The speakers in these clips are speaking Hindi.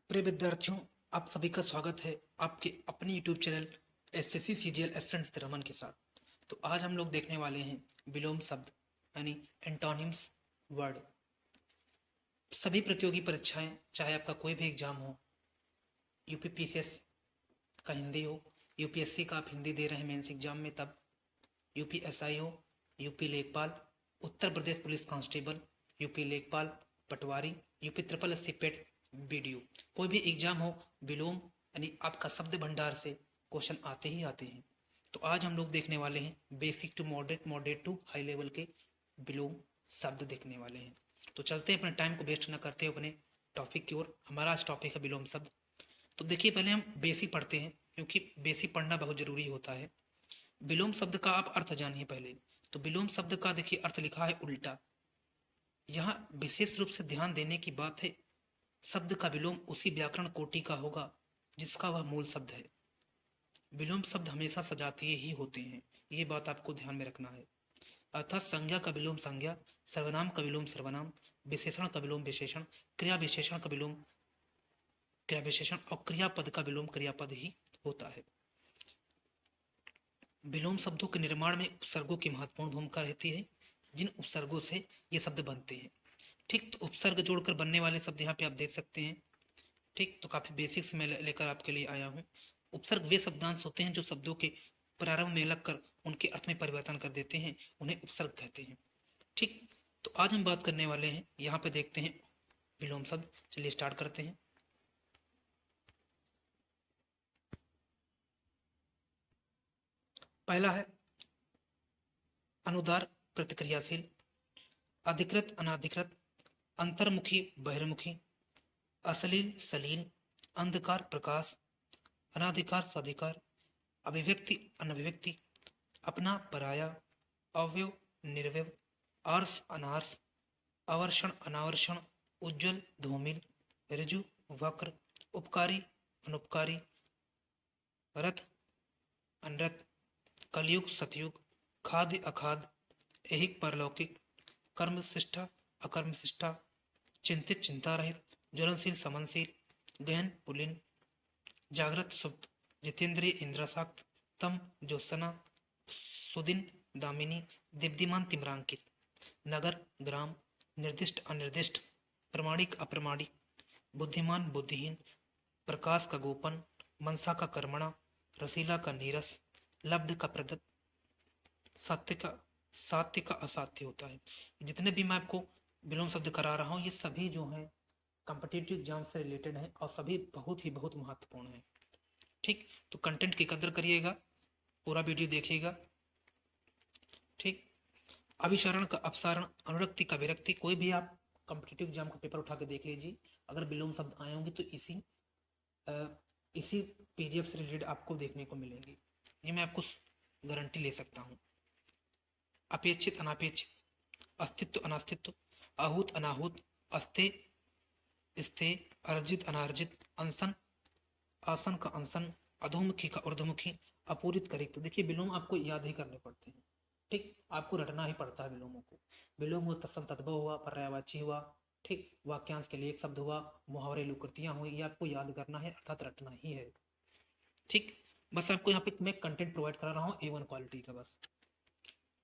प्रिय विद्यार्थियों, आप सभी का स्वागत है आपके अपने YouTube channel SSC CGL aspirants Raman के साथ। तो आज हम लोग देखने वाले हैं विलोम शब्द यानी एंटोनिम्स वर्ड। सभी प्रतियोगी परीक्षाएं, चाहे आपका कोई भी एग्जाम हो, यूपीपीसीएस का हिंदी हो, यूपीएससी का आप हिंदी दे रहे हैं मेंस एग्जाम में तब, यूपीएसआई हो, यूपी लेखपाल, Uttar Pradesh police constable, UP लेखपाल, पटवारी, यूपी ट्रिपल एस सी पेट, बीडीओ, कोई भी एग्जाम हो, विलोम यानी आपका शब्द भंडार से क्वेश्चन आते ही आते हैं। तो आज हम लोग देखने वाले हैं basic to moderate, moderate to high level के विलोम शब्द देखने वाले हैं। तो चलते हैं, अपने टाइम को वेस्ट न करते हुए अपने टॉपिक की ओर। हमारा आज टॉपिक है विलोम शब्द। तो देखिए, पहले हम बेसिक पढ़ते हैं क्योंकि बेसिक पढ़ना बहुत जरूरी होता है। विलोम शब्द का आप अर्थ जानिए पहले। तो विलोम शब्द का देखिए अर्थ लिखा है उल्टा। यहाँ विशेष रूप से ध्यान देने की बात है, शब्द का विलोम उसी व्याकरण कोटि का होगा जिसका वह मूल शब्द है। विलोम शब्द हमेशा सजातीय ही होते हैं, ये बात आपको ध्यान में रखना है। अर्थात संज्ञा का विलोम संज्ञा, सर्वनाम का विलोम सर्वनाम, विशेषण का विलोम विशेषण, क्रिया विशेषण का विलोम क्रिया विशेषण और क्रियापद का विलोम क्रियापद ही होता है। विलोम शब्दों के निर्माण में उपसर्गों की महत्वपूर्ण भूमिका रहती है, जिन उपसर्गों से ये शब्द बनते हैं। ठीक, तो उपसर्ग जोड़कर बनने वाले शब्द यहाँ पे आप देख सकते हैं। ठीक, तो काफी बेसिक्स में लेकर आपके लिए आया हूँ। उपसर्ग वे शब्दांश होते हैं जो शब्दों के प्रारंभ में लगकर उनके अर्थ में परिवर्तन कर देते हैं, उन्हें उपसर्ग कहते हैं। ठीक, तो आज हम बात करने वाले हैं, यहाँ पे देखते हैं विलोम शब्द। चलिए स्टार्ट करते हैं। पहला है अनुदार प्रतिक्रियाशील, अधिकृत अनाधिकृत, अंतर्मुखी बहिर्मुखी, अश्लील सलील, अंधकार प्रकाश, अनाधिकार स्वाधिकार, अभिव्यक्ति अनभिव्यक्ति, अपना पराया, अवयव निर्वयव, आर्स अनार्स, अवर्षण अनावर्षण, उज्ज्वल धूमिल, ऋजु वक्र, उपकारी अनुपकारी, रथ अनरथ, कलयुग सतयुग, खाद्य अखाद्य, ऐहिक परलौकिक, कर्म शिष्टा अकर्म शिष्टा, चिंतित चिंता रहित, ज्वलनशील समनशील, गहन पुलिन, जागृत सुप्त, जितेंद्रिय इंद्रसाक्त, तम ज्योत्सना, सुदिन दामिनी, दीप्तिमान तिम्रांकित, नगर ग्राम, निर्दिष्ट अनिर्दिष्ट, प्रमाणिक अप्रमाणिक, बुद्धिमान बुद्धिहीन, प्रकाश का गोपन, मनसा का कर्मणा, रसीला का नीरस, लब्ध का प्रदत्त, सात्य का असाध्य होता है। जितने भी मैं आपको विलोम शब्द करा रहा हूँ, ये सभी जो हैं कॉम्पिटिटिव एग्जाम से रिलेटेड हैं और सभी बहुत ही बहुत महत्वपूर्ण हैं। ठीक, तो कंटेंट की कदर करिएगा, पूरा वीडियो देखिएगा। ठीक, अभिसरण का अपसारण, अनुरक्ति का विरक्ति, कोई भी आप कॉम्पिटिटिव एग्जाम का पेपर उठा के देख लीजिए, अगर विलोम शब्द आए होंगे तो इसी पीडीएफ से रिलेटेड आपको देखने को मिलेंगे, ये मैं आपको गारंटी ले सकता हूँ। अपेक्षित अनापेक्षित, अस्तित्व अनास्तित्व, आहूत अनाहूत, अस्ते स्थे, अर्जित अनार्जित, अनशन आसन का अनशन, अधोमुखी का ऊर्ध्वमुखी, अपूरित का रिक्त। देखिए, विलोम आपको याद ही करने पड़ते हैं। ठीक, आपको रटना ही पड़ता है विलोमों को। विलोम हुआ, तत्सम तद्भव हुआ, पर्यायवाची हुआ, ठीक, वाक्यांश के लिए एक शब्द हुआ, मुहावरे लुकृतियां हुई, ये आपको याद करना है अर्थात रटना ही है। ठीक, बस आपको यहाँ पे मैं कंटेंट प्रोवाइड करा रहा हूँ A1 क्वालिटी का बस।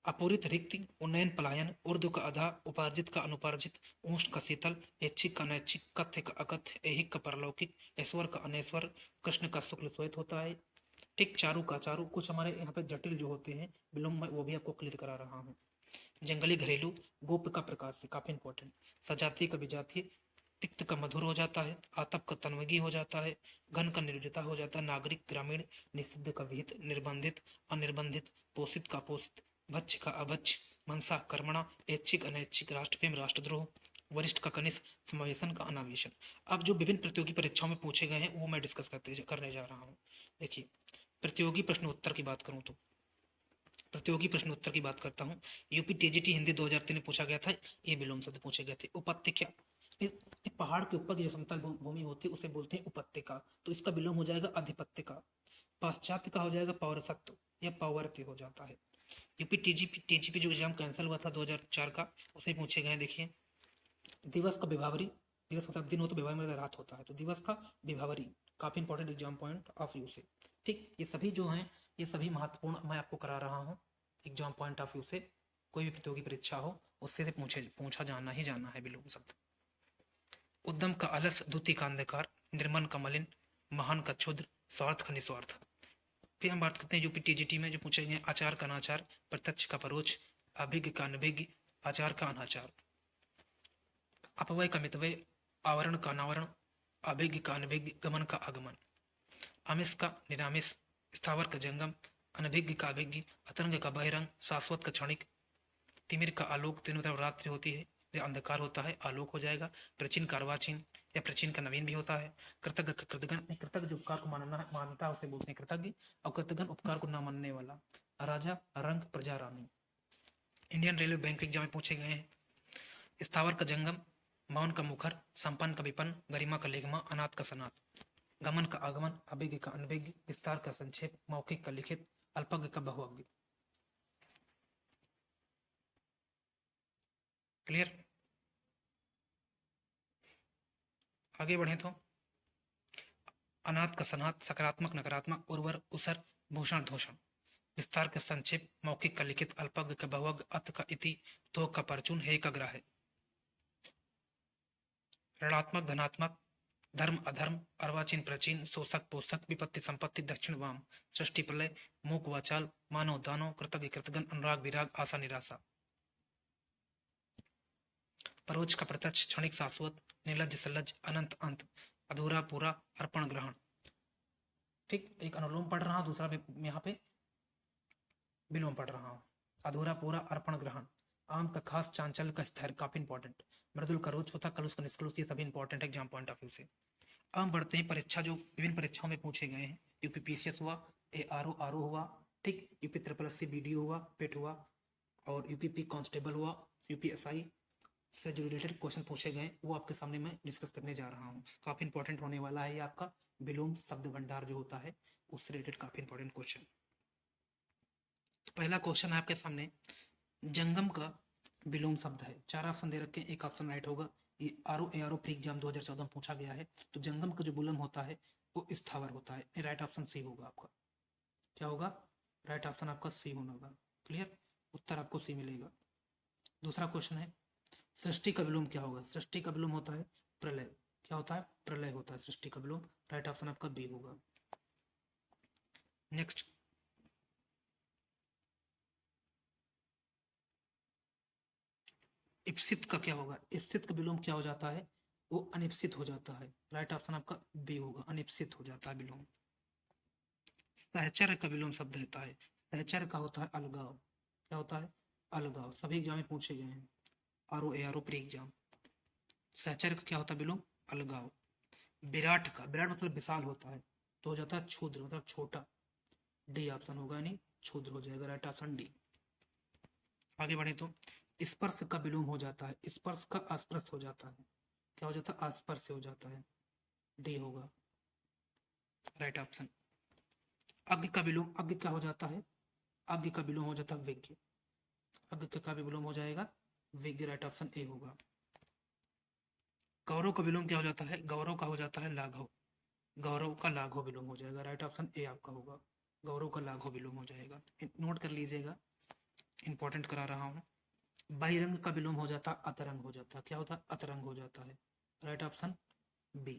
अपूरित रिक्ति, उन्नयन पलायन, उर्दू का अधा, उपार्जित का अनुपार्जित, उष्ण का शीतल, ऐच्छिक का नैच्छिक, कथ्य का अकथ्य, ऐहिक का परलौकिक, ऐश्वर का अनैश्वर, कृष्ण का शुक्ल श्वेत होता है। ठीक, चारु का चारु, कुछ हमारे यहाँ पे जटिल जो होते हैं विलोम में वो भी आपको क्लियर करा रहा हूँ। जंगली घरेलू, गोप का प्रकाश से काफी इंपॉर्टेंट, सजातीय का विजातीय, तिक्त का मधुर हो जाता है, आतप का तन्वगी हो जाता है, घन का निर्जता हो जाता है, नागरिक ग्रामीण, निषिद्ध का विहित, निर्बंधित अनिर्बंधित, पोषित का पोषित, भक्ष का अभक्ष, मनसा कर्मणा, ऐच्छिक अनैच्छिक, राष्ट्रप्रेम राष्ट्रद्रोह, वरिष्ठ का कनिष्ठ, समावेशन का अनावेशन। अब जो विभिन्न प्रतियोगी परीक्षाओं में पूछे गए हैं वो मैं डिस्कस करने जा रहा हूँ। देखिए, प्रतियोगी प्रश्नोत्तर की बात करूँ तो प्रतियोगी प्रश्नोत्तर की बात करता हूँ। यूपी टीजीटी हिंदी 2003 में पूछा गया था, ये विलोम शब्द पूछे गए थे। उपत्यका, पहाड़ के ऊपर की जो समतल भूमि होती है उसे बोलते हैं उपत्यका, तो इसका विलोम हो जाएगा अधिपत्यका। पाश्चात्य का हो जाएगा पौरसत्व या पौवर्त्य हो जाता है। यूपी टीजीपी जो एग्जाम कैंसिल हुआ था 2004 का, उसे पूछे गए। देखिए, दिवस का विभावरी, दिवस होता है दिन हो तो विभावरी मतलब रात होता है, तो दिवस का विभावरी, काफी important exam point of view से। ठीक, ये सभी जो हैं ये सभी महत्वपूर्ण मैं आपको करा रहा हूँ एग्जाम पॉइंट ऑफ व्यू से। कोई भी प्रतियोगी परीक्षा हो उससे से पूछा जाना ही जाना है विलोम शब्द। उद्यम का अलस, द्युति का अंधकार, निर्मल का मलिन, महान का क्षुद्र, स्वार्थ का निस्वार्थ। फिर हम बात करते हैं यूपी टीजीटी में जो पूछे गए, आचार का अनाचार, प्रत्यक्ष का परोक्ष, अभिज्ञ का अनभिज्ञ, आचार का अनाचार। अपव्यय का मितव्यय, आवरण का अनावरण, अभिज्ञ का अनभिज्ञ, गमन का आगमन। आमिष का निरामिष, स्थावर का जंगम, अनभिज्ञ का अभिज्ञ, अतरंग का बहिरंग, शाश्वत का क्षणिक। तिमिर का आलोक, तीनों तरफ रात्रि होती है, यह अंधकार होता है, आलोक हो जाएगा। प्राचीन का अर्वाचीन या प्राचीन का नवीन भी होता है। कृतज्ञ का कृतघ्न, कृतज्ञ जो उपकार को मानता है उसे बोलते हैं कृतज्ञ, और कृतघ्न उपकार को न मानने वाला। राजा, रंग, प्रजा, रानी। इंडियन रेलवे बैंक एग्जाम में पूछे गए हैं। स्थावर का जंगम, मौन का मुखर, संपन्न का विपन्न, गरिमा का लेगमा, अनाथ का सनाथ। गमन का आगमन, अभिज्ञ का अनभिज्ञ, विस्तार का संक्षेप, मौखिक का लिखित, अल्पज्ञ का बहुअज्ञ। क्लियर? आगे बढ़े तो अनाथ का सनाथ, सकारात्मक नकारात्मक, उर्वर उसर, भूषण धूषण। विस्तार का संक्षेप, मौखिक का लिखित, अल्पज्ञ का बहुअज्ञ, अत का इति, थोक का परचून, हे का ग्राह्य। ऋणात्मक धनात्मक, धर्म अधर्म, अर्वाचीन प्राचीन, शोषक पोषक, विपत्ति संपत्ति, दक्षिण वाम, सृष्टि प्रलय, मूक वाचाल, मानव दानव, कृतज्ञ कृतघ्न, अनुराग विराग, आशा निराशा। परोक्ष का प्रत्यक्ष, क्षणिक शाश्वत, निर्लज सलज, अनंत अंत, अधूरा पूरा, अर्पण ग्रहण। ठीक, एक अनुलोम पढ़ रहा हूं, दूसरा यहाँ पे विलोम पढ़ रहा हूं। अधूरा पूरा, अर्पण ग्रहण। आम का खास, चांचल का स्थैर्य, काफी इंपॉर्टेंट। मृदुल का रोज होता, कलुष का निष्कलुष, ये सभी important exam point of view से। अब हम बढ़ते हैं परीक्षा जो विभिन्न परीक्षाओं में पूछे गए हैं। यूपीपीसीएस हुआ, एआरओ आरओ हुआ, ठीक, यूपी ट्रिपल एससी बीडीओ हुआ, पेट हुआ, और यूपीपी कांस्टेबल हुआ, यूपीएसआई से जो रिलेटेड क्वेश्चन पूछे गए वो आपके सामने मैं डिस्कस करने जा रहा हूँ। काफी इंपॉर्टेंट होने वाला है ये आपका विलोम शब्द भंडार जो होता है उससे रिलेटेड काफी इंपॉर्टेंट क्वेश्चन। तो पहला क्वेश्चन है आपके सामने, जंगम का विलोम शब्द है। चार ऑप्शन दे रखे हैं, एक ऑप्शन राइट होगा। ये आरओ एआरओ प्री एग्जाम 2014 में पूछा गया है। तो जंगम का जो विलोम होता है वो स्थावर होता है। राइट ऑप्शन सी होगा आपका। क्या होगा? राइट ऑप्शन आपका सी होना होगा। क्लियर? उत्तर आपको सी मिलेगा। दूसरा क्वेश्चन है, सृष्टि का विलोम क्या होगा? सृष्टि का विलोम होता है प्रलय। क्या होता है? प्रलय होता है सृष्टि का विलोम। राइट ऑप्शन आपका बी होगा। नेक्स्ट, इप्सित का क्या होगा? इप्सित का विलोम क्या हो जाता है? वो अनिप्सित हो जाता है। राइट ऑप्शन आपका बी होगा, अनिप्सित हो जाता है विलोम। सहचर्य का विलोम शब्द होता है। सहचर्य का होता है अलगाव। क्या होता है? अलगाव। सभी एग्जाम में पूछे गए हैं, आरओ एआरओ प्री एग्जाम। सहचर्य का क्या होता है विलोम? अलगाव। विराट का, विराट मतलब विशाल होता है, तो हो जाता है क्षुद्र मतलब छोटा। डी ऑप्शन होगा, यानी क्षुद्र हो जाएगा। Right option D. आगे बढ़े तो स्पर्श का विलोम हो जाता है। स्पर्श का अस्पर्श हो जाता है। क्या हो जाता है? अस्पर्श हो जाता है। डी होगा राइट ऑप्शन। अज्ञ का विलोम, अज्ञ क्या हो जाता है? अज्ञ का विलोम हो जाता है विज्ञ। अज्ञ का भी विलोम हो जाएगा विज्ञ। राइट ऑप्शन ए होगा। गौरव का विलोम क्या हो जाता है? गौरव का हो जाता है लाघव। गौरव का लाघव विलोम हो जाएगा। राइट ऑप्शन ए आपका होगा। गौरव का लाघव विलोम हो जाएगा। नोट कर लीजिएगा, इंपॉर्टेंट करा रहा हूं। बहिरंग का विलोम हो जाता, अतरंग हो जाता। क्या होता है? अतरंग हो जाता है। Right option B.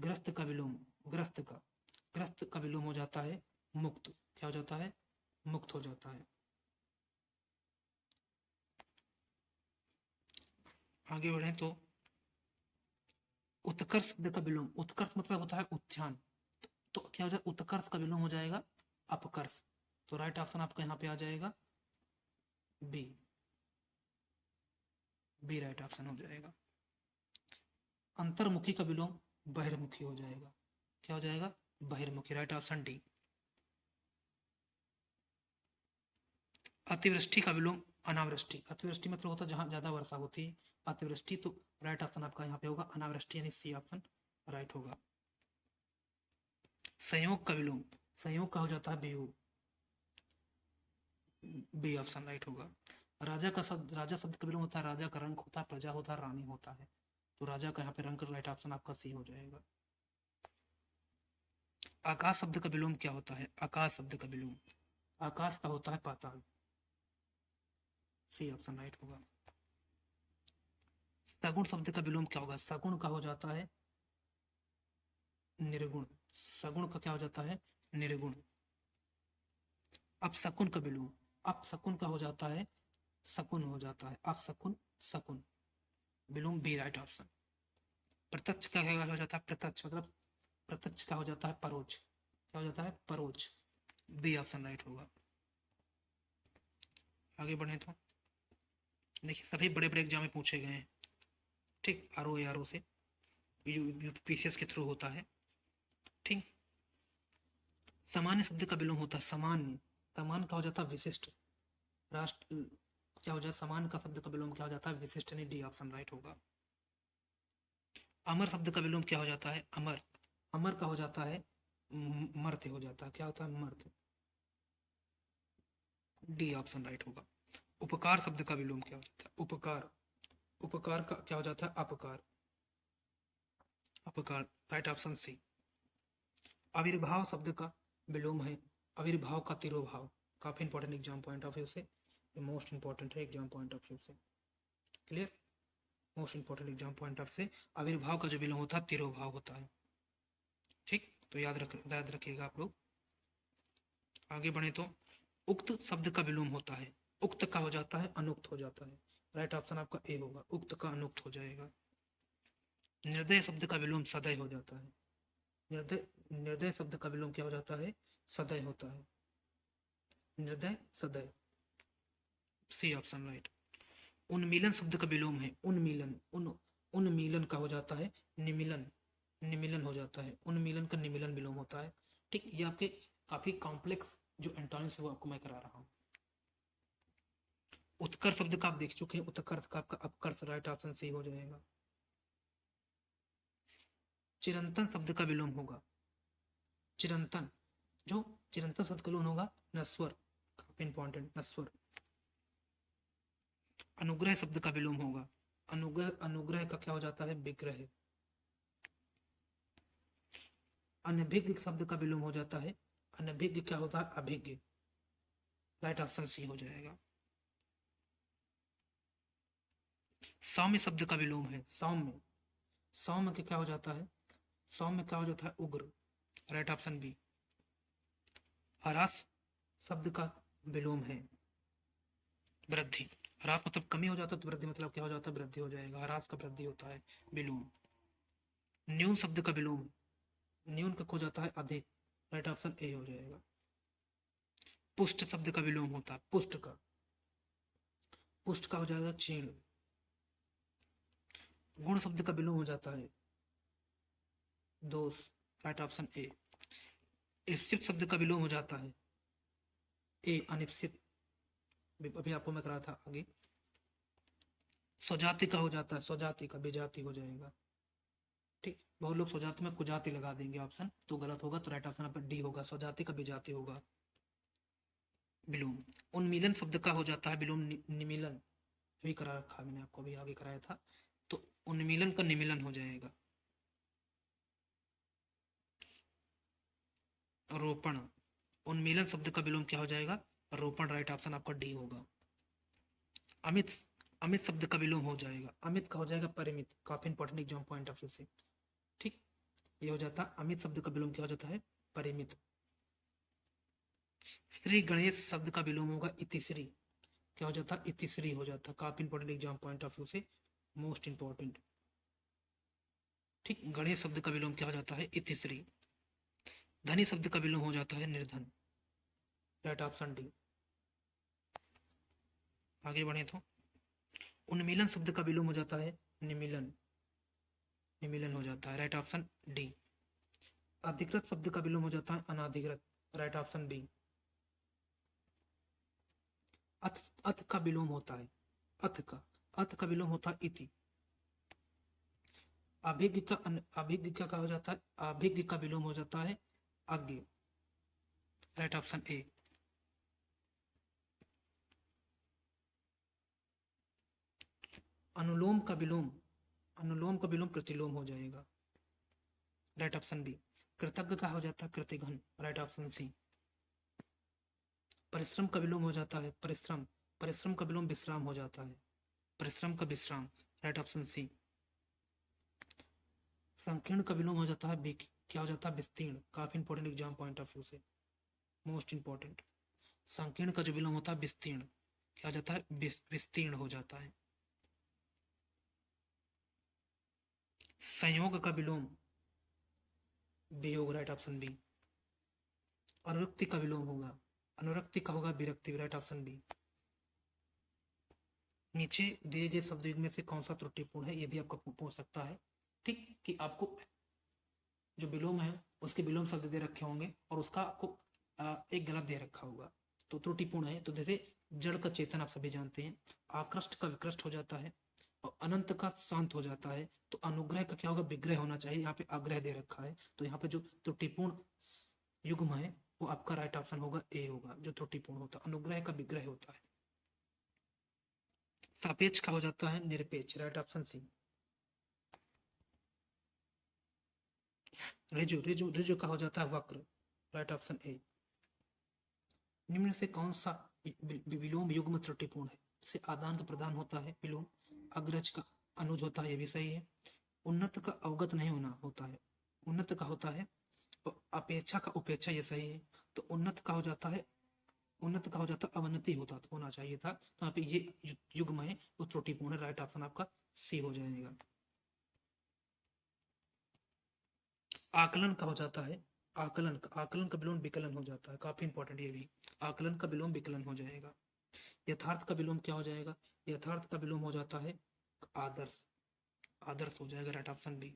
ग्रस्त का विलोम, ग्रस्त का विलोम हो जाता है मुक्त। क्या हो जाता है? मुक्त हो जाता है। आगे बढ़े तो उत्कर्ष शब्द का विलोम, उत्कर्ष मतलब होता है उत्थान, तो क्या हो जाएगा? उत्कर्ष का विलोम हो जाएगा अपकर्ष। तो राइट ऑप्शन आपका यहाँ पे आ जाएगा बी। बी राइट ऑप्शन हो जाएगा। अंतर्मुखी का विलोम बहिर्मुखी हो जाएगा। क्या हो जाएगा? बहिर्मुखी। Right option D. अतिवृष्टि का विलोम अनावृष्टि। अतिवृष्टि मतलब होता है जहां ज्यादा वर्षा होती है, अतिवृष्टि। तो राइट ऑप्शन आपका यहाँ पे होगा अनावृष्टि, यानी सी ऑप्शन राइट होगा। संयोग का विलोम, संयोग का हो जाता है वियोग। बी ऑप्शन राइट होगा। राजा का शब्द, राजा शब्द का विलोम होता है राजा का रंक होता है, प्रजा होता है, रानी होता है। तो राजा का यहाँ पे रंग राइट ऑप्शन आपका सी हो जाएगा। आकाश शब्द का विलोम क्या होता है? आकाश शब्द का विलोम आकाश का होता है पाताल। सी ऑप्शन राइट होगा। सगुण शब्द का विलोम क्या होगा? सगुण का हो जाता है निर्गुण। सगुण का क्या हो जाता है? निर्गुण। अपशकुन का विलोम अपशकुन का हो जाता है शकुन हो जाता है। अपशकुन शकुन विलोम बी राइट ऑप्शन। प्रत्यक्ष का क्या हो जाता है? प्रत्यक्ष मतलब प्रत्यक्ष का हो जाता है परोक्ष। क्या हो जाता है? परोक्ष। बी ऑप्शन राइट होगा। आगे बढ़े तो देखिए सभी बड़े बड़े एग्जाम में पूछे गए हैं, ठीक, आर ओ से यूपीसीएस के थ्रू होता है, ठीक। सामान्य शब्द का विलोम होता है सामान्य। सामान्य का हो जाता है विशिष्ट। राष्ट्र क्या हो जाता है? सामान्य का शब्द का विलोम क्या हो जाता है? विशिष्ट। नहीं, डी ऑप्शन राइट होगा। अमर शब्द का विलोम क्या हो जाता है? अमर। अमर का हो जाता है मर्त्य हो जाता है। क्या होता है? मर्त्य। डी ऑप्शन राइट होगा। उपकार शब्द का विलोम क्या हो जाता है? उपकार। उपकार का क्या हो जाता है? अपकार। अपकार राइट ऑप्शन सी। आविर्भाव शब्द का विलोम है आविर्भाव का तिरोभाव। काफी important exam point of view से, मोस्ट इंपॉर्टेंट है एग्जाम पॉइंट ऑफ व्यू से। Clear? Most important exam point of से आविर्भाव का जो विलोम होता है तिरोभाव होता है, ठीक। तो याद रखिएगा आप लोग। आगे बढ़े तो उक्त शब्द का विलोम होता है। उक्त का हो जाता है अनुक्त हो जाता है। राइट ऑप्शन आपका ए होगा। उक्त का अनुक्त हो जाएगा। निर्दय शब्द का विलोम सदय हो जाता है। निर्दय निर्दय शब्द का विलोम क्या हो जाता है? सदय होता है। निर्दय सदय। C option right. उन्मीलन शब्द का विलोम है उन्मीलन। उन्मीलन का हो जाता है निमीलन। निमीलन हो जाता है। उन्मीलन का निमीलन विलोम होता है, ठीक। ये आपके काफी कॉम्प्लेक्स जो एंटोनिम्स है वो आपको मैं करा रहा हूँ। उत्कर्ष शब्द का आप देख चुके हैं। उत्कर्ष का आपका अपकर्ष राइट ऑप्शन सी हो जाएगा। चिरंतन शब्द का विलोम होगा चिरंतन। जो चिरंतन शब्द का विलोम होगा नस्वर। काफी इंपॉर्टेंट नस्वर। अनुग्रह शब्द का विलोम होगा अनुग्रह। अनुग्रह का क्या हो जाता है? विग्रह। अनभिज्ञ शब्द का विलोम हो जाता है अनभिज्ञ। क्या होता है? अभिज्ञ। राइट ऑप्शन सी हो जाएगा। सौम्य शब्द का विलोम है सौम्य। सौम्य के क्या हो जाता है? सौम्य क्या हो जाता है? उग्र। Right option B. ह्रास शब्द का विलोम है वृद्धि। ह्रास मतलब कमी हो जाता है, तो वृद्धि मतलब क्या हो जाता है? वृद्धि हो जाएगा। ह्रास का वृद्धि होता है विलोम। न्यून शब्द का विलोम न्यून का हो जाता है अधिक। राइट ऑप्शन ए हो जाएगा। पुष्ट शब्द का विलोम होता है पुष्ट का। पुष्ट का हो जाएगा क्षीण। गुण शब्द का विलोम हो जाता है दोष। राइट ऑप्शन ए। ईप्सित शब्द का विलोम हो जाता है ए अनिप्सित। अभी आपको मैं करा था आगे। स्वजाति का हो जाता है स्वजाति का विजाति हो जाएगा, ठीक। बहुत लोग स्वजाति में कुजाति लगा देंगे ऑप्शन, तो गलत होगा। तो राइट ऑप्शन आपका डी होगा। स्वजाति का विजाति होगा विलोम। उन्मीलन शब्द का हो जाता है विलोम निमीलन। अभी करा रखा मैंने आपको, अभी आगे कराया था। तो उन्मीलन का निमीलन हो जाएगा। रोपण। उन्मीलन शब्द का विलोम क्या हो जाएगा? रोपण। राइट ऑप्शन आपका डी होगा। अमित। अमित शब्द का विलोम हो जाएगा अमित का हो जाएगा परिमित। काफी important exam point of view से, ठीक। ये हो जाता है अमित शब्द का विलोम क्या हो जाता है? परिमित। श्री गणेश शब्द का विलोम होगा इतिश्री। क्या हो जाता है? इतिश्री हो जाता है। काफी important exam point of view से, मोस्ट इंपॉर्टेंट, ठीक। गणेश शब्द का विलोम क्या हो जाता है? इतिश्री। धनी शब्द का विलोम हो जाता है निर्धन। Right option D. आगे बढ़े तो उन्मीलन शब्द का विलोम हो जाता है निमीलन। निमीलन हो जाता है। Right option D. अधिकृत शब्द का विलोम हो जाता है अनाधिकृत। Right option B. अथ। अथ का विलोम होता है अथ का विलोम होता है इति। अभिज्ञ का अभिज्ञ का क्या हो जाता है? अभिज्ञ का विलोम हो जाता है अज्ञ। राइट ऑप्शन ए। अनुलोम का विलोम अनुलोम का विलोम प्रतिलोम हो जाएगा, राइट ऑप्शन बी। कृतज्ञ का हो जाता है कृतिघ्न, राइट ऑप्शन सी। परिश्रम का विलोम हो जाता है परिश्रम, परिश्रम का विलोम विश्राम हो जाता है, परिश्रम का विश्राम, राइट ऑप्शन सी। संकीर्ण का विलोम हो जाता है क्या हो जाता है विस्तीर्ण, काफी important exam point of view से, मोस्ट इंपॉर्टेंट। संकीर्ण का जो विलोम होता है विस्तीर्ण, क्या हो जाता है विस्तीर्ण हो जाता है। संयोग का विलोम वियोग, राइट ऑप्शन बी। अनुरक्ति का विलोम होगा, अनुरक्ति का होगा विरक्ति, राइट ऑप्शन बी। नीचे दिए गए शब्द युग्म में से कौन सा त्रुटिपूर्ण है, ये भी आपको पूछ सकता है, ठीक, कि आपको जो विलोम है उसके विलोम शब्द दे रखे होंगे और उसका आपको एक गलत दे रखा होगा, तो त्रुटिपूर्ण है। तो जैसे जड़ का चेतन आप सभी जानते हैं, आकृष्ट का विकृष्ट हो जाता है और अनंत का शांत हो जाता है, तो अनुग्रह का क्या होगा विग्रह होना चाहिए, यहाँ पे आग्रह दे रखा है, तो यहाँ पे जो त्रुटिपूर्ण युग्म है वो आपका राइट ऑप्शन होगा ए होगा, जो त्रुटिपूर्ण होता है, अनुग्रह का विग्रह होता है। सापेक्ष का हो जाता है निरपेक्ष, राइट ऑप्शन सी। रिजु रिजु रिजु का हो जाता है वक्र, राइट ऑप्शन ए। निम्न से कौन सा विलोम युग्म त्रुटिपूर्ण है, से आदान प्रदान होता है विलोम, अग्रज का अनुज होता है, ये भी सही है। उन्नत का अवगत नहीं होना होता है, उन्नत का होता है, और अपेक्षा का उपेक्षा, ये सही है। तो उन्नत का हो जाता है, उन्नत का हो जाता है अवनति होना चाहिए था, तो यहाँ पे ये युग्म है वो त्रुटिपूर्ण है, राइट ऑप्शन आपका सी हो जाएगा। आकलन का हो जाता है आकलन का विलोम विकलन हो जाता है, काफी इंपॉर्टेंट ये भी, आकलन का विलोम विकलन हो जाएगा। यथार्थ का विलोम क्या हो जाएगा, यथार्थ का विलोम हो जाता है आदर्श, आदर्श हो जाएगा, राइट ऑप्शन बी।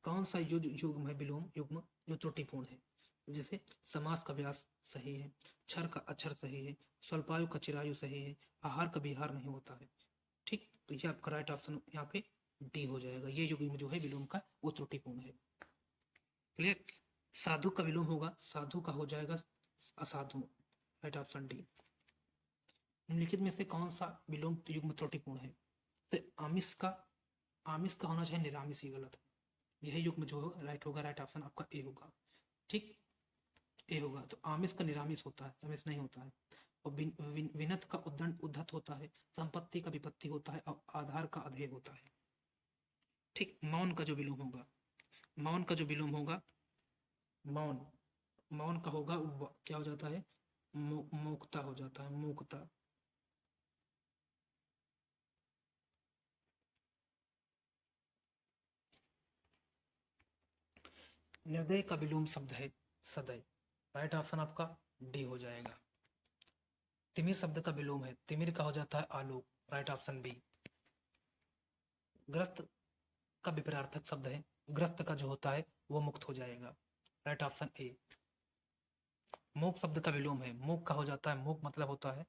कौन सा युग्म है विलोम युग्म जो त्रुटिपूर्ण है, जैसे समास का व्यास सही है, क्षर का अक्षर सही है, स्वल्पायु का चिरायु सही है, आहार का विहार नहीं होता है, ठीक, तो ये आपका राइट ऑप्शन यहाँ पे डी हो जाएगा, ये युग्म जो है विलोम का वो त्रुटिपूर्ण है। क्लियर। साधु का विलोम होगा, साधु का हो जाएगा असाधु, राइट ऑप्शन डी। निम्नलिखित में से कौन सा विलोम युग्म त्रुटिपूर्ण है, तो आमिष का होना चाहिए निरामिष, ही गलत है, यह युग्म जो राइट होगा, राइट ऑप्शन आपका ए होगा, ठीक, ए होगा। तो आमिष का निरामिष होता है, समिष नहीं होता है। और विनत का उद्दंड उद्धत होता है, संपत्ति का विपत्ति होता है, और आधार का अधेय होता है, ठीक। मौन का जो विलोम होगा, मौन का जो विलोम होगा, मौन मौन का होगा क्या हो जाता है मूकता हो जाता है, मूकता। निर्दय का विलोम शब्द है सदय, राइट ऑप्शन आपका डी हो जाएगा। तिमिर शब्द का विलोम है, तिमिर का हो जाता है आलोक, राइट ऑप्शन बी। ग्रस्त का विपरीतार्थक शब्द है, ग्रस्त का जो होता है वो मुक्त हो जाएगा, राइट ऑप्शन ए। मूक शब्द का विलोम है, मूक का हो जाता है, मूक मतलब होता है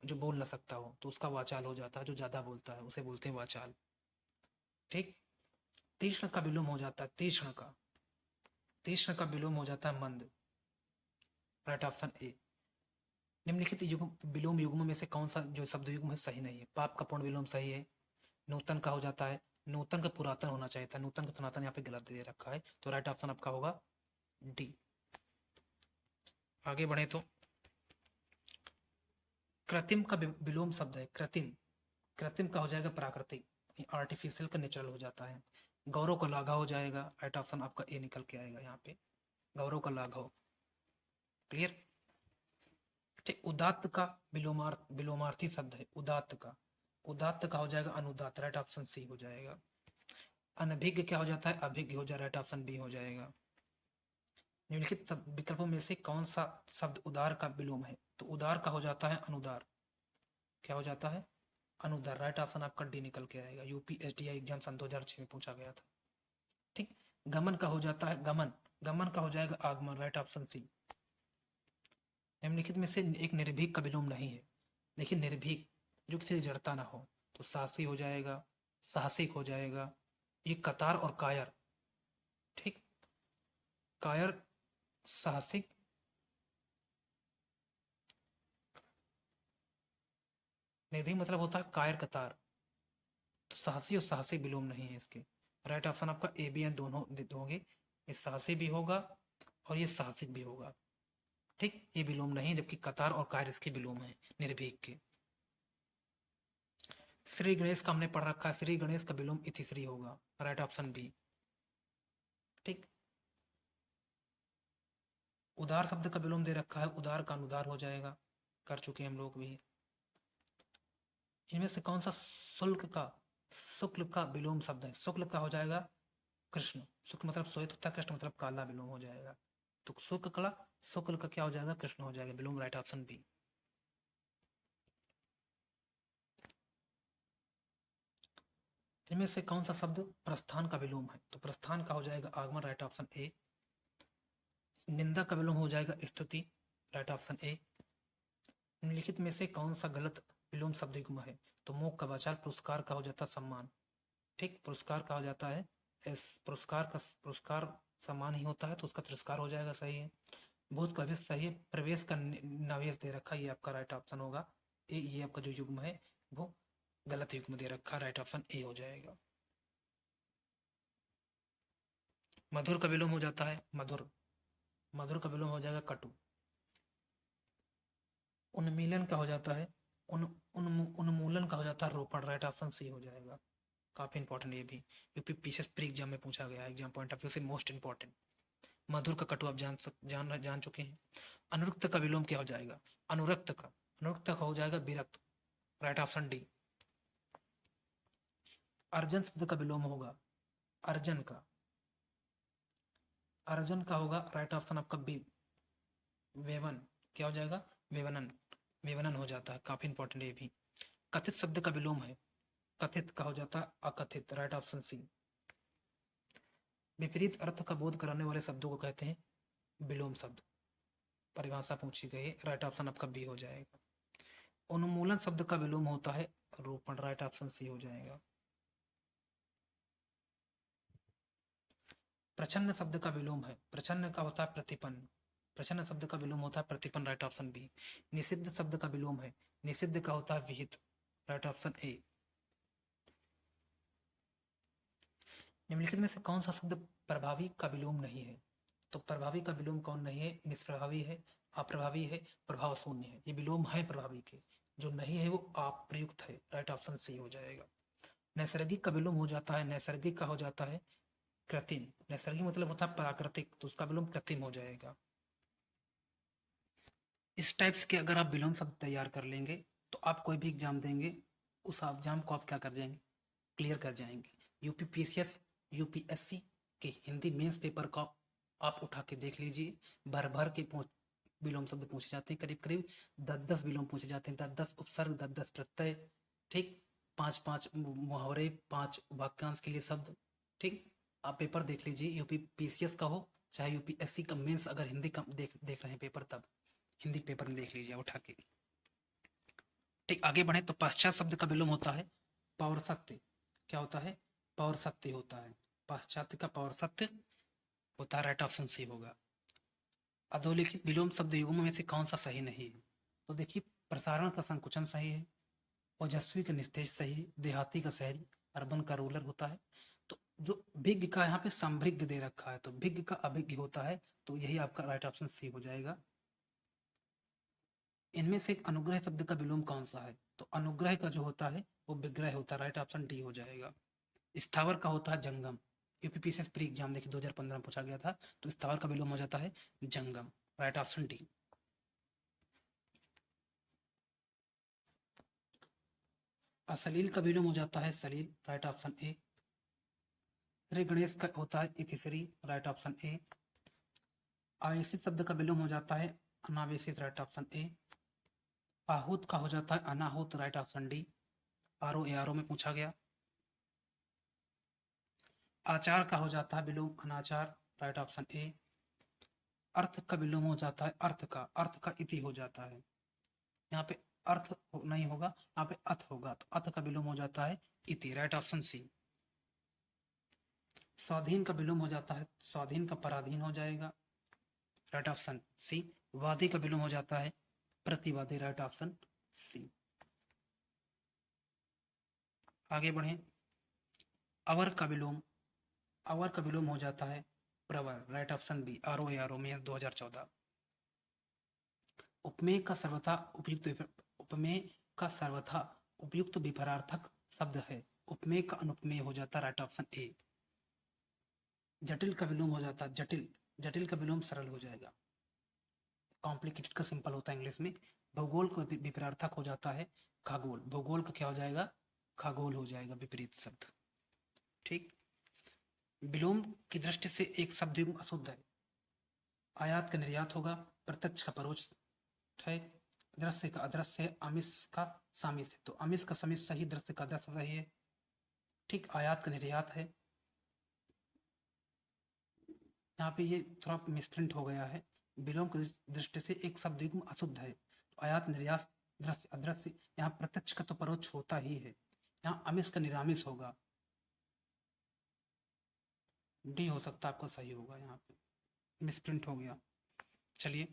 जो बोल ना सकता हो, तो उसका वाचाल हो जाता है, जो ज्यादा बोलता है उसे बोलते हैं वाचाल, ठीक। तीक्ष्ण का विलोम हो जाता है, तीक्ष्ण का विलोम हो जाता है मंद, राइट ऑप्शन ए। निम्नलिखित विलोम युग्म में से कौन सा जो शब्द युग्म है सही नहीं है, पाप का पूर्ण विलोम सही है। नूतन का हो जाता है, नूतन का पुरातन होना चाहिए था, नूतन का सनातन यहाँ पे गलत दे रखा है, तो राइट ऑप्शन आपका होगा डी। आगे बढ़े तो कृत्रिम का विलोम शब्द है, कृत्रिम, कृत्रिम का हो जाएगा प्राकृतिक, आर्टिफिशियल का नेचुरल हो जाता है। गौरव का लाघव हो जाएगा, राइट ऑप्शन आपका ए निकल के आएगा यहाँ पे, गौरव का लाघव, क्लियर, ठीक। उदात्त का विलोमार्थी शब्द है, उदात्त का हो जाएगा अनुदात, राइट ऑप्शन सी हो जाएगा। अनभिज्ञ क्या हो जाता है अभिज्ञ हो जाएगा, राइट ऑप्शन बी हो जाएगा। निम्नलिखित विकल्पों में से कौन सा शब्द उदार का विलोम है, तो उदार का हो जाता है अनुदार, क्या हो जाता है अनुदार, राइट ऑप्शन आपका डी निकल के आएगा, यूपीएससीआई एग्जाम सन 2006 में पूछा गया था, ठीक। गमन का हो जाता है गमन, गमन का हो जाएगा आगमन, राइट ऑप्शन सी। निम्नलिखित में से एक निर्भीक का विलोम नहीं है, देखिए निर्भीक जो किसी से जड़ता ना हो, तो साहसी हो जाएगा, साहसिक हो जाएगा, ये कतार और कायर, ठीक, कायर साहसिक, निर्भीक मतलब होता है कायर कतार, तो साहसी और साहसी विलोम नहीं है इसके। राइट ऑप्शन आपका ए बी एन दोनों होंगे, ये साहसी भी होगा और ये साहसिक भी होगा। ठीक, ये विलोम नहीं, जबकि कतार और कार इसके विलोम है निर्भीक के। श्री गणेश का हमने पढ़ रखा है, श्री गणेश का विलोम इतिश्री होगा, राइट ऑप्शन बी। ठीक, उदार शब्द का विलोम दे रखा है, उदार का अनुदार हो जाएगा, कर चुके हम लोग भी। इनमें से कौन सा शुक्ल का विलोम शब्द है? शुक्ल का हो जाएगा कृष्ण, शुक्ल मतलब श्वेत होता है, कृष्ण मतलब काला, विलोम हो जाएगा। तो शुक्ल का क्या हो जाएगा? कृष्ण हो जाएगा, विलोम, राइट ऑप्शन बी। इनमें से कौन सा शब्द प्रस्थान का विलोम है? तो प्रस्थान का हो जाएगा आगमन, राइट ऑप्शन ए। निंदा का विलोम हो जाएगा स्तुति, राइट ऑप्शन ए। निम्नलिखित में से कौन सा गलत विलोम शब्द युग्म है? तो मोक्ष का वाचाल पुरस्कार का हो जाता है सम्मान। ठीक, पुरस्कार का हो जाता है पुरस्कार सम्मान ही होता है, तो उसका तिरस्कार हो जाएगा, सही है। भूत का भी सही है। प्रवेश का नवेश दे रखा है, ये आपका राइट ऑप्शन होगा ए। ये आपका जो युग्म है वो गलत युग्म दे रखा, राइट ऑप्शन ए हो जाएगा। मधुर का विलोम हो जाता है मधुर का विलोम हो जाएगा कटु। उन्मीलन का हो जाता है उन्मूलन का हो जाता है रोपण, राइट ऑप्शन सी हो जाएगा। काफी इंपॉर्टेंट ये भी, यूपी पीसीएस प्री एग्जाम में पूछा गया है, एग्जाम पॉइंट ऑफ व्यू से मोस्ट इंपॉर्टेंट। मधुर का कटु आप जान चुके हैं। अनुरक्त का विलोम क्या हो जाएगा? अनुरक्त का हो जाएगा विरक्त, राइट ऑप्शन डी। अर्जन शब्द का विलोम होगा अर्जन का होगा, राइट ऑप्शन आपका बी, वेवन। क्या हो जाएगा? वेवनन हो जाता है, काफी इंपॉर्टेंट ये भी। कथित शब्द का विलोम है, कथित का हो जाता है अकथित, राइट ऑप्शन सी। विपरीत अर्थ का बोध कराने वाले शब्दों को कहते हैं विलोम शब्द, परिभाषा पूछी गई, राइट ऑप्शन आपका बी हो जाएगा। उन्मूलन शब्द का विलोम होता है रोपण, राइट ऑप्शन सी हो जाएगा। प्रछन्न शब्द का विलोम है, प्रछन्न का होता है प्रतिपन्न, प्रछन्न शब्द का विलोम होता है प्रतिपन्न, राइट ऑप्शन बी। निषिद्ध शब्द का विलोम है, निषिद्ध का होता है विहित, राइट ऑप्शन ए। निम्नलिखित में से कौन सा शब्द प्रभावी का विलोम नहीं है? तो प्रभावी का विलोम कौन नहीं है? निष्प्रभावी है, अप्रभावी है, प्रभाव शून्य है, ये विलोम है प्रभावी के। जो नहीं है वो अप्रयुक्त है, राइट ऑप्शन सी हो जाएगा। नैसर्गिक का विलोम हो जाता है, नैसर्गिक का हो जाता है कृत्रिम। नैसर्गिक मतलब होता है प्राकृतिक, तो उसका विलोम कृत्रिम हो जाएगा। इस टाइप्स के अगर आप विलोम शब्द तैयार कर लेंगे तो आप कोई भी एग्जाम देंगे, उस एग्जाम को आप क्या कर जाएंगे? क्लियर कर जाएंगे। यूपीपीएससी यूपीएससी के हिंदी मेंस पेपर का आप उठा के देख लीजिए, भर भर के विलोम शब्द पूछे जाते हैं, करीब करीब 10-10 विलोम पूछे जाते हैं, 10-10 उपसर्ग, 10-10 प्रत्यय, ठीक, 5-5 मुहावरे, 5 वाक्यांश के लिए शब्द। ठीक, आप पेपर देख लीजिए, यूपीपीसीएस का हो चाहे यूपीएससी का मेंस, अगर हिंदी का देख रहे हैं पेपर, तब हिंदी पेपर में देख लीजिए उठा के। ठीक, आगे बढ़े तो पश्चात शब्द का विलोम होता है पौरसत्य। क्या होता है? पौरसत्य होता है, पाश्चात्य का पौरसत्य होता है, राइट ऑप्शन सी होगा। अधोलिखित विलोम शब्द युग्म में से कौन सा सही नहीं है? तो देखिए, प्रसारण का संकुचन सही है, ओजस्वी का निस्तेज सही है, देहाती का शहरी, अर्बन का रूरल होता है। तो जो भिज्ञ का यहाँ पे संभृग्य दे रखा है, तो भिज्ञ का अभिज्ञ होता है, तो यही आपका राइट ऑप्शन सी हो जाएगा। इनमें से एक अनुग्रह शब्द का विलोम कौन सा है? तो अनुग्रह का जो होता है वो विग्रह होता है, राइट ऑप्शन डी हो जाएगा। स्थावर का होता है जंगम। यूपीपीसीएस प्री एग्जाम देखिए 2015 में पूछा गया था, तो स्थावर का विलोम हो जाता है जंगम, राइट ऑप्शन डी। अश्लील का विलोम हो जाता है Salil, right option A. Shri Ganesh का होता है इतिश्री, राइट ऑप्शन ए। आवेशित शब्द का विलोम हो जाता है अनावेशित, राइट ऑप्शन ए। आहूत का हो जाता है अनाहूत, राइट ऑप्शन डी। आरओ में पूछा गया। आचार का हो जाता है विलोम अनाचार, राइट ऑप्शन ए। अर्थ का विलोम हो जाता है अर्थ का इति हो जाता है, यहाँ पे अर्थ नहीं होगा, यहाँ पे अथ होगा, तो अथ का विलोम हो जाता है इति, राइट ऑप्शन सी। स्वाधीन का विलोम हो जाता है स्वाधीन का पराधीन हो जाएगा, राइट ऑप्शन सी। वादी का विलोम हो जाता है प्रतिवादी, राइट ऑप्शन सी। आगे बढ़े अवर का विलोम, अवर का विलोम हो जाता है प्रवर, राइट ऑप्शन बी, ROARO में 2014। उपमेय का सर्वथा उपयुक्त, उपमेय का सर्वथा उपयुक्त विपरार्थक शब्द है। उपमेय का अनुपमेय हो जाता है, राइट ऑप्शन ए। जटिल का विलोम हो जाता है जटिल, जटिल का विलोम सरल हो जाएगा। कॉम्प्लिकेटेड का सिंपल होता है इंग्लिश में। भूगोल का विपरार्थक हो जाता है खगोल, भूगोल का क्या हो जाएगा, खगोल हो जाएगा विपरीत शब्द। ठीक। विलोम की दृष्टि से एक शब्द युग्म अशुद्ध है। आयात का निर्यात होगा, प्रत्यक्ष का परोक्ष है, दृश्य का अदृश्य है, आमिष का सामिष है। तो आमिष का सामिष सही, दृश्य का अदृश्य सही है। ठीक। आयात का निर्यात है, यहाँ पे ये थोड़ा मिसप्रिंट हो गया है। विलोम की दृष्टि से एक शब्द युग्म अशुद्ध है। तो आयात निर्यात दृश्य अदृश्य, यहाँ प्रत्यक्ष का तो परोक्ष होता ही है। यहाँ आमिष का निरामिष होगा, डी हो सकता है आपका सही होगा, यहाँ पे मिसप्रिंट हो गया। चलिए,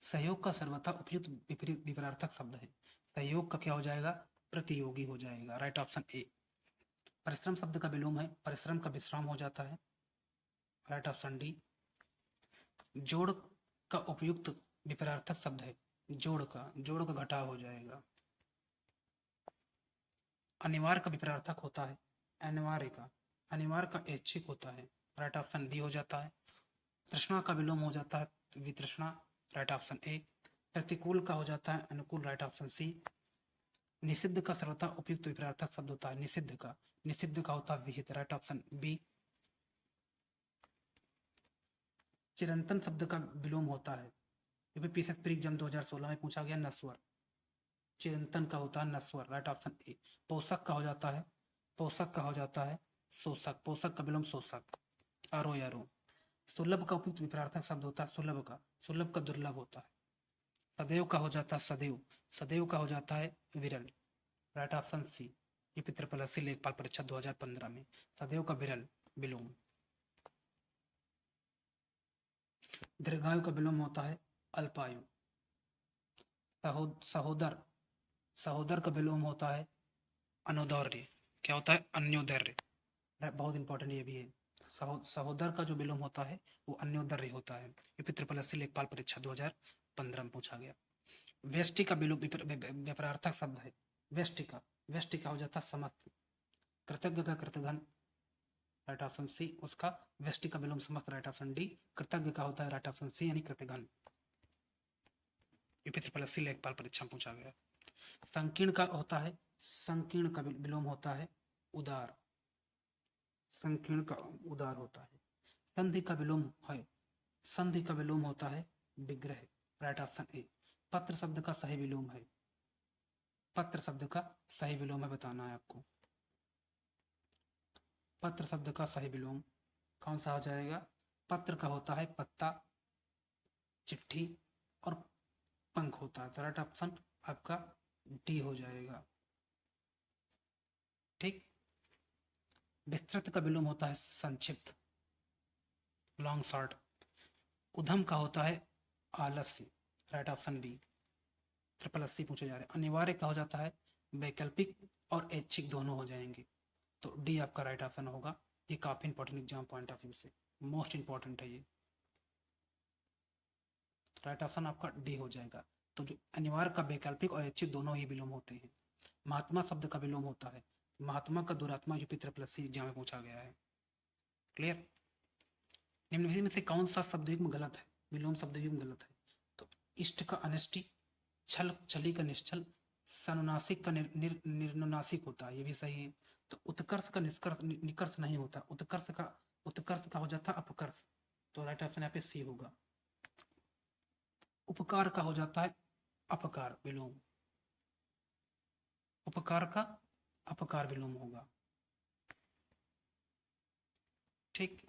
सहयोग का सर्वथा उपयुक्त विपरीत विपरार्थक शब्द है। सहयोग का क्या हो जाएगा, प्रतियोगी हो जाएगा, राइट ऑप्शन ए। परिश्रम शब्द का विलोम है, परिश्रम का विश्राम हो जाता है, राइट ऑप्शन डी। जोड़ का उपयुक्त विपरार्थक शब्द है, जोड़ का घटाव हो जाएगा। अनिवार्य का विपरार्थक होता है अनिवार्य का ऐच्छिक होता है, राइट ऑप्शन बी हो जाता है। तृष्णा का विलोम हो जाता है वितृष्णा, राइट ऑप्शन ए। प्रतिकूल का हो जाता है अनुकूल, राइट ऑप्शन सी। निषिद्ध का सर्वथा उपयुक्त विपरार्थक शब्द होता है निषिद्ध का होता है विहित, राइट ऑप्शन बी। चिरंतन शब्द का विलोम होता है, यूपीएससी प्री एग्जाम 2016 में पूछा गया, नस्वर। चिरंतन का होता है नस्वर, राइट ऑप्शन ए। पोषक का हो जाता है शोषक, पोषक का विलोम शोषक, ROARO। सुलभ का उपयुक्त विपरार्थक शब्द होता है सुलभ का दुर्लभ होता है। सदैव का हो जाता है सदैव का हो जाता है विरल, right option C. UP triple लेखपाल परीक्षा 2015 में सदैव का विरल विलोम। दीर्घायु का विलोम होता है अल्पायु। सहोदर सहोदर का विलोम होता है अनुदौर्य, क्या होता है, अन्योदर्य। बहुत इंपॉर्टेंट ये भी है। सहोदर का जो विलोम होता है वो अन्योदर्य होता है। यूपी ट्रिपल लेखपाल परीक्षा 2015 में पूछा गया। व्यष्टि का विलोम विपरार्थक शब्द है, व्यष्टि का हो जाता है समस्त। कृतज्ञ का कृतघ्न, राइट ऑप्शन सी, उसका व्यष्टि का विलोम समस्त, राइट ऑप्शन डी। कृतज्ञ का होता है राइट ऑप्शन सी यानी कृतघ्न। यूपी ट्रिपल लेखपाल परीक्षा में पूछा गया। संकीर्ण का विलोम होता है उदार, संकीर्ण का उदार होता है। संधि का विलोम होता है विग्रह, राइट ऑप्शन ए। पत्र शब्द का सही विलोम है, बताना है आपको। पत्र शब्द का सही विलोम कौन सा हो जाएगा, पत्र का होता है पत्ता, चिट्ठी और पंख होता है, तो राइट ऑप्शन आपका डी हो जाएगा। ठीक। विस्तृत का विलोम होता है संक्षिप्त, लॉन्ग शॉर्ट। उधम का होता है आलस्य, राइट ऑप्शन बी। 80 पूछे जा रहे हैं। अनिवार्य का हो जाता है वैकल्पिक और ऐच्छिक दोनों हो जाएंगे, तो डी आपका राइट ऑप्शन होगा। ये काफी important exam point of view से मोस्ट इंपॉर्टेंट है ये, राइट ऑप्शन आपका डी हो जाएगा। तो जो अनिवार्य का वैकल्पिक और ऐच्छिक दोनों ही विलोम होते हैं। महात्मा शब्द का विलोम होता है महात्मा का दुरात्मा, यूपी ट्रिपल एससी एग्जाम में पूछा गया है। क्लियर। निम्न में से कौन सा शब्द युग्म गलत है, विलोम शब्द युग्म गलत है, तो इष्ट का अनिष्टि, छली का निश्चल, सनुनासिक का निर्नुनासिक होता है, ये भी सही है। तो उत्कर्ष का निकर्ष नहीं होता, उत्कर्ष का हो जाता अपकर्ष, तो राइट ऑप्शन यहाँ पे सी होगा। उपकार का हो जाता है अपकार विलोम, उपकार का अपकार विलोम होगा। ठीक।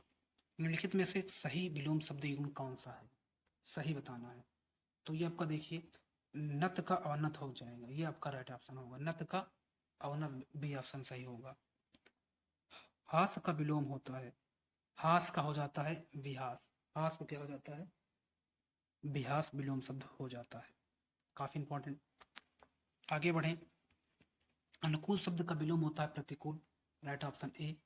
निम्नलिखित में से सही विलोम शब्द युग्म कौन सा है, सही बताना है। तो ये आपका देखिए, नत का अवनत हो जाएगा, ये आपका राइट ऑप्शन होगा, नत का अवनत, बी ऑप्शन सही होगा। हास का विलोम होता है, हास का हो जाता है विहास, हास को क्या हो जाता है, विहास विलोम शब्द हो जाता है। काफी इंपॉर्टेंट। आगे बढ़े। अनुकूल शब्द का विलोम होता है प्रतिकूल, राइट ऑप्शन ए।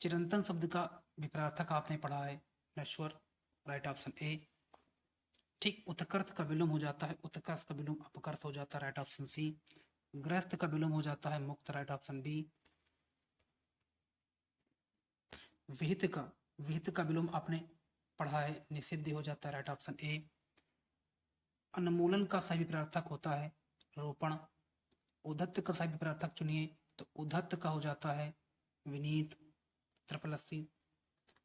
चिरंतन शब्द का विपरीतार्थक आपने पढ़ा है नश्वर, राइट ऑप्शन ए। ठीक, उत्कर्ष का विलोम हो जाता है उत्कर्ष का विलोम अपकर्ष हो जाता है, राइट ऑप्शन सी। ग्रस्त का विलोम हो जाता है मुक्त, राइट ऑप्शन बी। विहित का विलोम आपने पढ़ा है निषिद्ध हो जाता है, राइट ऑप्शन ए। अन्मूलन का सही विपरीतार्थक होता है रोपण। उद्धत का सही विपरीतार्थक चुनिए तो उद्धत का हो जाता है विनीत, ट्रिपल अस्सी।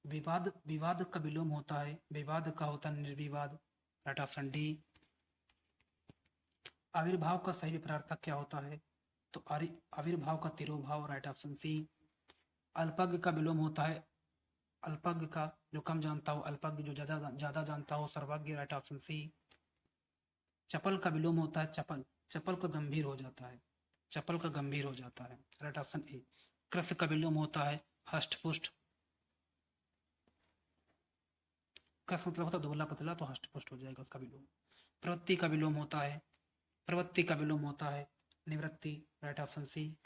विवाद का विलोम होता है विवाद का होता है निर्विवाद, राइट ऑप्शन डी। आविर्भाव का सही विपरीतार्थक क्या होता है तो आविर्भाव का तिरोभाव, राइट ऑप्शन सी। अल्पज्ञ का विलोम होता है अल्पज्ञ का जो कम जानता हो, अल्पज्ञ जो ज्यादा जानता हो, सर्वज्ञ, राइट ऑप्शन सी। चपल का विलोम होता है चपल का गंभीर हो जाता है चपल का गंभीर हो जाता है, राइट ऑप्शन ए। कृष का विलोम होता है हष्ट पुष्ट। कृष मतलब होता है दुबला पतला, तो हष्ट पुष्ट हो जाएगा उसका विलोम। प्रवृत्ति का विलोम होता है निवृत्ति, राइट ऑप्शन सी।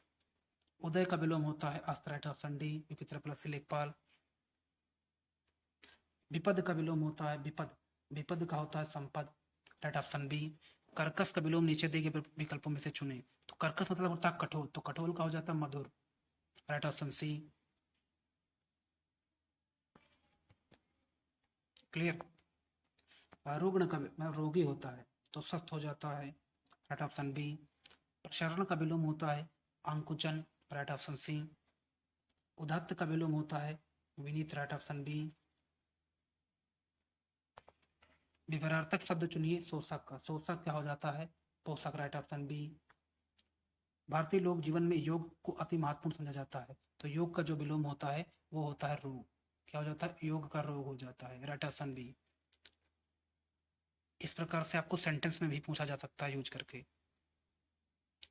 उदय का विलोम होता है अस्त, राइट ऑप्शन डी। विपित्र प्लस लेखपाल। विपद का विलोम होता है विपद का होता है संपद, राइट ऑप्शन बी। कर्कश का विलोम नीचे दिए गए विकल्पों में से चुने तो कर्कश मतलब होता है कठोर, तो कठोर का हो जाता है मधुर, राइट ऑप्शन सी। क्लियर। रुग्ण का मतलब रोगी होता है तो स्वस्थ हो जाता है, राइट ऑप्शन बी। प्रसरण का विलोम होता है अंकुचन, राइट ऑप्शन सी। उदात्त का विलोम होता है विनीत, राइट ऑप्शन बी। विपरार्थक शब्द चुनिए शोषक का, शोषक क्या हो जाता है पोषक, राइट ऑप्शन बी। भारतीय लोक जीवन में योग को अति महत्वपूर्ण समझा जाता है तो योग का जो विलोम होता है वो होता है रोग, क्या हो जाता है योग का रोग हो जाता है, राइट ऑप्शन बी। इस प्रकार से आपको सेंटेंस में भी पूछा जा सकता है यूज करके।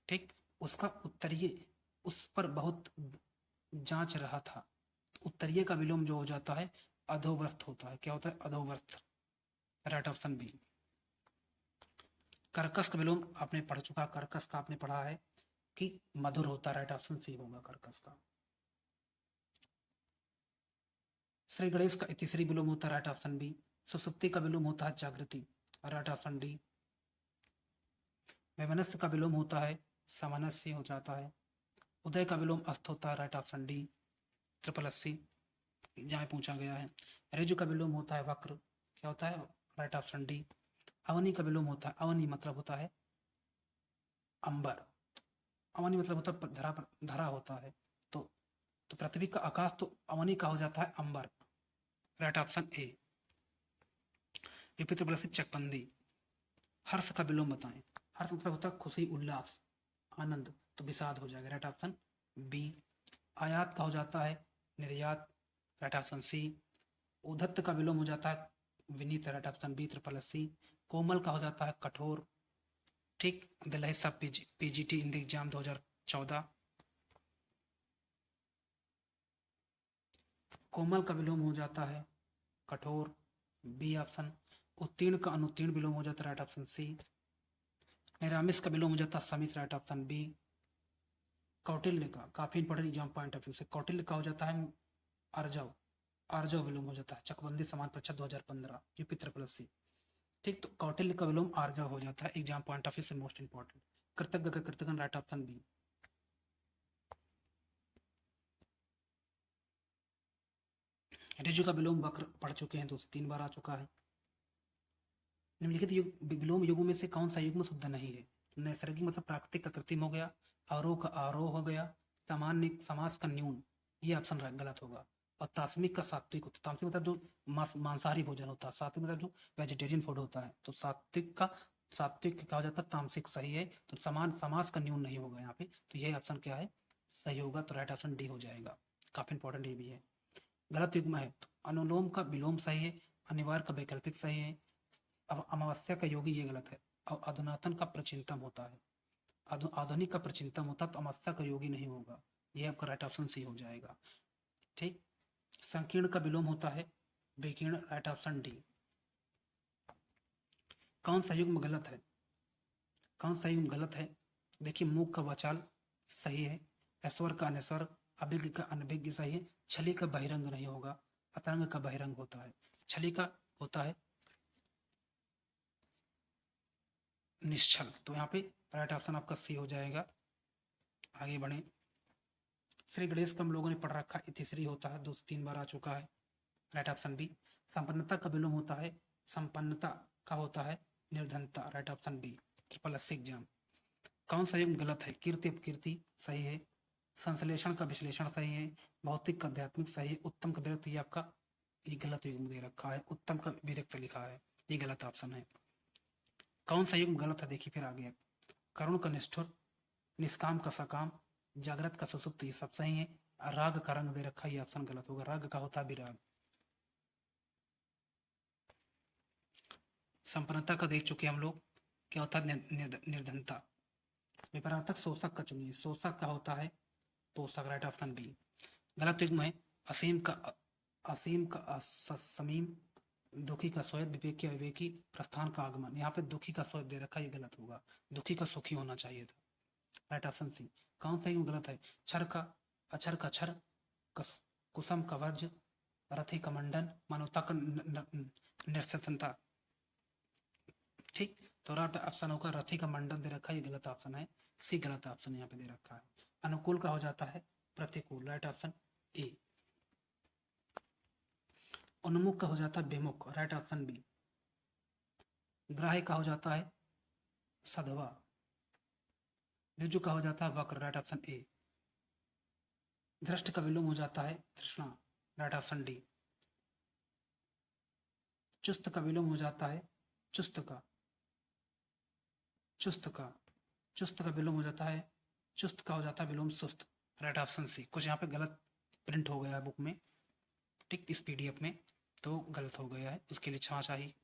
ठीक, उसका उत्तरीय उस पर बहुत जांच रहा था, उत्तरीय का विलोम जो हो जाता है अधोव्रत होता है, क्या होता है अधोव्रत, राइट ऑप्शन बी। कर्कश का विलोम आपने पढ़ चुका, कर्कश का आपने पढ़ा है कि मधुर होता, राइट ऑप्शन सी होगा कर्कश का। श्री गणेश का तीसरी विलोम होता है, राइट ऑप्शन बी। सुसुप्ति का विलोम होता है जागृति, राइट ऑप्शन डी। वैमनस्य का विलोम होता है सामनस्य हो जाता है। उदय का विलोम अस्त होता है, राइट ऑप्शन डी। ट्रिपल अस्सी जहाँ पूछा गया है। ऋजु का विलोम होता है वक्र, क्या होता है राइट ऑप्शन डी। अवनी का विलोम होता है अवनी मतलब होता है अंबर, अवनी मतलब होता है धरा पर धरा होता है, तो पृथ्वी का आकाश तो अवनी का हो जाता है अंबर, राइट ऑप्शन ए। विपित्र प्लस चकबंदी। हर्ष का विलोम बताएं, हर्ष मतलब होता है खुशी उल्लास आनंद, तो विषाद हो जाएगा, राइट ऑप्शन बी। आयात का हो जाता है निर्यात, राइट ऑप्शन सी। उद्धत का विलोम हो जाता है विनीत, right option B triple C. कोमल का हो जाता है कठोर, ठीक, दिल्ली सब पीजीटी इन द एग्जाम 2014। कोमल का विलोम हो जाता है कठोर, बी ऑप्शन। उत्तीर्ण का अनुत्तीर्ण विलोम हो जाता है, राइट ऑप्शन सी। निरामिष का विलोम हो जाता है समिस, राइट ऑप्शन बी। कौटिल्य का काफी important exam point of view से, कौटिल्य का हो जाता है अर्जव, अर्जव विलोम हो जाता है चकबंदी समान परीक्षा 2015 यूपी ट्रिपल सी। ठीक, तो कौटिल्य का विलोम आर्जव हो जाता है एग्जाम पॉइंट ऑफ व्यू से मोस्ट इंपॉर्टेंट। कृतज्ञ का कृतज्ञ, राइट ऑप्शन बी। ऋजु का विलोम वक्र पढ़ चुके हैं, 2 से 3 बार आ चुका है। निम्नलिखित विलोम युगों में से कौन सा युग्म शुद्ध नहीं है? नैसर्गिक मतलब प्राकृतिक का कृत्रिम हो गया, आरोह का आरोह हो गया, सामान्य समास का न्यून, ये ऑप्शन गलत होगा। और तास्मिक का सात्विक होता है, तामसिक मतलब जो मांसाहारी भोजन होता है, सात्विक मतलब जो वेजिटेरियन फूड होता है, तो सात्विक कहा जाता है, तामसिक सही है, तो समान समास का न्यून नहीं होगा यहाँ पे, तो ये ऑप्शन क्या है सही होगा, तो राइट ऑप्शन डी हो जाएगा। काफी इंपॉर्टेंट ये भी है। गलत युग्म है तो अनुलोम का विलोम सही है, अनिवार्य का वैकल्पिक सही है, अब अमावस्या का योगी ये गलत है, और अधुनातन का प्रचिंतम होता है, आधुनिक का प्रचिंतम होता तो अमावस्या का योगी नहीं होगा, ये आपका राइट ऑप्शन सी हो जाएगा। ठीक, संकीर्ण का विलोम होता है विकीर्ण, राइट ऑप्शन डी। कौन सा युग्म गलत है, कौन सा युग्म गलत है देखिए मूक का वाचाल सही है, ऐश्वर का अनैश्वर, अभिज्ञ का अनभिज्ञ सही है, छली का बहिरंग नहीं होगा, अतरंग का बहिरंग होता है, छली का होता है निश्चल। तो यहाँ पे राइट ऑप्शन आपका सी हो जाएगा। आगे बढ़े। श्री गणेश का हम लोगों ने पढ़ रखा है, तीसरी होता है, 2 से 3 बार आ चुका है, राइट ऑप्शन बी। संपन्नता का विलोम होता है, संपन्नता का होता है निर्धनता, right option B. Triple S exam. कौन सा युग गलत है? कीर्ति अपकीर्ति सही है, संश्लेषण का विश्लेषण सही है, भौतिक का आध्यात्मिक सही है, उत्तम का विरक्त, ये आपका ये गलत युग दे रखा है, उत्तम का विरक्त लिखा है, ये गलत ऑप्शन है। कौन सा युग गलत है? देखिए फिर आगे, करुण का निष्ठुर, निष्काम का सकाम, जागृत का सुसुप्त, ये सब सही है। राग का रंग दे रखा है, ये ऑप्शन गलत होगा, राग का होता विराग। संपन्नता का देख चुके हम लोग, क्या होता है निर्धनता। विपरार्थक शोषक का चुनिए, शोषक का होता है पोषक, राइट ऑप्शन बी। गलत युग्म है, असीम का समीम, दुखी का स्वयं, विवेकी अविवेकी, प्रस्थान का आगमन। यहाँ पे दुखी का स्वयं दे रखा, ये गलत होगा, दुखी का सुखी होना चाहिए था, राइट ऑप्शन सी। कौन सा युग्म गलत है? क्षर का अक्षर का क्षर, कुसम का वज्र, रथी का मंडन, मानवता का निरसनता। ठीक, तो राइट ऑप्शन होगा रथी का मंडन दे रखा है, ये गलत ऑप्शन है, सी गलत ऑप्शन यहाँ पे दे रखा है। अनुकूल का हो जाता है प्रतिकूल, राइट ऑप्शन ए। उन्मुख का हो जाता है विमुख, राइट ऑप्शन बी। ग्राह्य का हो जाता है सधवा, ऋजु का हो जाता है वक्र, राइट ऑप्शन ए। दृष्ट का विलोम हो जाता है तृष्णा, राइट ऑप्शन डी। चुस्त का विलोम हो जाता है चुस्त का, चुस्त का, चुस्त का विलोम हो जाता है चुस्त का हो जाता है विलोम सुस्त, राइट ऑप्शन सी। कुछ यहाँ पे गलत प्रिंट हो गया है बुक में, ठीक, इस पीडीएफ में तो गलत हो गया है, उसके लिए क्षमा चाहिए।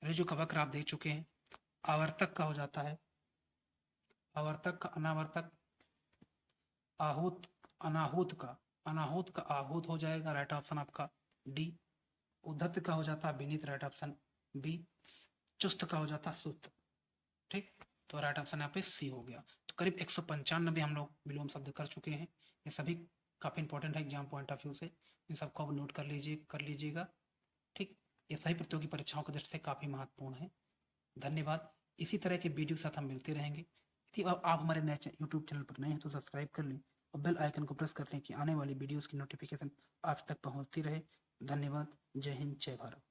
ऋजु का वक्र आप देख चुके हैं। आवर्तक का हो जाता है, आवर्तक का अनावर्तक, आहूत अनाहूत का, अनाहूत का आहूत हो जाएगा, राइट ऑप्शन आपका डी। उद्धत का हो जाता है विनीत, राइट ऑप्शन बी। चुस्त का हो जाता है सुस्त, ठीक, तो राइट ऑप्शन यहाँ पे सी हो गया। तो करीब 195 हम लोग विलोम शब्द कर चुके हैं, ये सभी काफी इंपॉर्टेंट है एग्जाम पॉइंट ऑफ व्यू से, इन सबको आप नोट कर लीजिएगा, ठीक। ये सभी प्रतियोगी परीक्षाओं की दृष्टि से काफी महत्वपूर्ण है। धन्यवाद। इसी तरह के वीडियो के साथ हम मिलते रहेंगे। यदि आप हमारे नए यूट्यूब चैनल पर नए हैं तो सब्सक्राइब कर लें और बेल आइकन को प्रेस कर लें कि आने वाली वीडियोस की नोटिफिकेशन आप तक पहुंचती रहे। धन्यवाद। जय हिंद, जय भारत।